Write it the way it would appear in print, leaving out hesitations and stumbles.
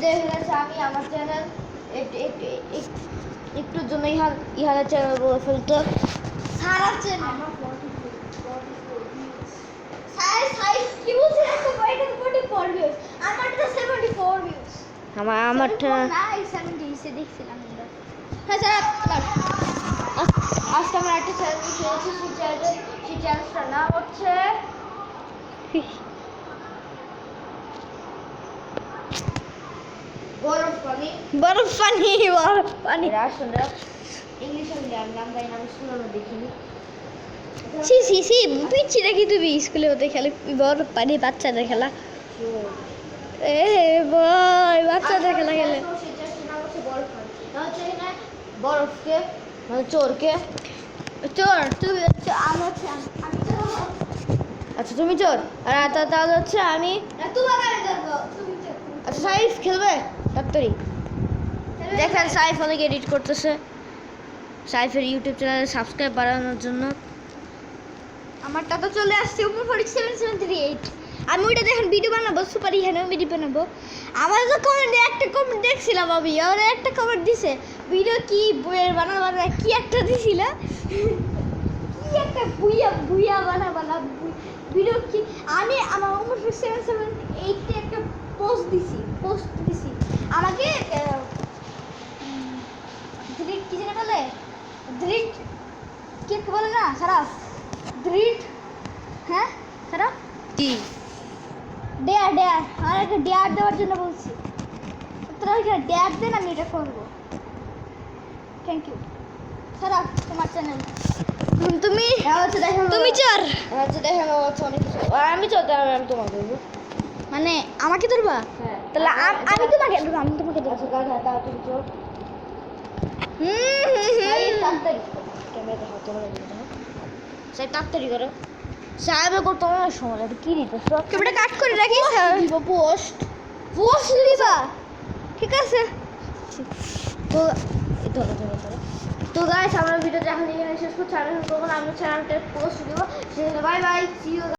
দেখে গেছে আমি আমার চ্যানেল একটুর জন্য ইহানের চ্যানেল বলে ফেলতো সারা চ্যানেল আমার 44 ভিউজ সাইজ কি বলছিস একটা বাইরে 44 ভিউজ আমারটা 74 ভিউজ আমারটা না 70 সে দেখছিলাম আমরা হ্যাঁ স্যার আজকে আমরা একটা চ্যানেল খেলেছি সেই চ্যানেলটার নাম হচ্ছে বরফ পানি আসলে ইংলিশে নাম গাই নাম স্কুলে দেখিনি সি পিচ্ছি নাকি তুমি স্কুলে হতে খেলে বরফ পানি বাচ্চাদের খেলা ভাই বাচ্চাদের খেলা খেলে বরফকে মানে চোরকে চোর তুমি আচ্ছা তুমি চোর আর তাহলে হচ্ছে আমি আচ্ছা সাইফ খেলবে তাড়াতাড়ি দেখেন সাইফ অনেক এডিট করতেছে সাইফের ইউটিউব চ্যানেলে সাবস্ক্রাইব বাড়ানোর জন্য আমারটা তো চলে আসছে উপর 47738 আমি ওইটা দেখেন ভিডিও বানাবো সুপার ইহানেও ভিডিও বানাবো আমার তো কমেন্টে একটা কমেন্ট দেখছিলাম আমি ওরা একটা কমেন্ট দিছে ভিডিও কি বইয়ের বানাবো কি একটা দিছিল কি একটা বুইয়া বানাবো ভিডিও কি আমি আমার উপর 47738 একটা পোস্ট দিছি আমাকে ড্রিট কি জানে বলে ড্রিট কে বলে না সারা ড্রিট হ্যাঁ সারা কি ডেয়ার আর একটা ডেয়ার দেওয়ার জন্য বলছি তোরা ওইখানে ডেয়ার দেন আমি এটা করবো থ্যাংক ইউ সারা তোমার চ্যানেল তুমি তুমি চোর আচ্ছা দেখেন অনেক কিছু আমি চোর আমি তোমাকে দেবো মানে আমাকে ধরবা তাহলে আমি তোমাকে ধরবো আমি তোমাকে ধরবো তাহলে তুমি চোর তাড়াতাড়ি করো সাহেবের করতে অনেক সময় লাগে কি দিতে ক্যামেরা কাট করে রাখি পোস্ট দিবা ঠিক আছে তো তো গাইস আমরা ভিডিওটা এখন এখানে শেষ করছি আমি চ্যানেলটা পোস্ট দিব বাই বাই সি ইউ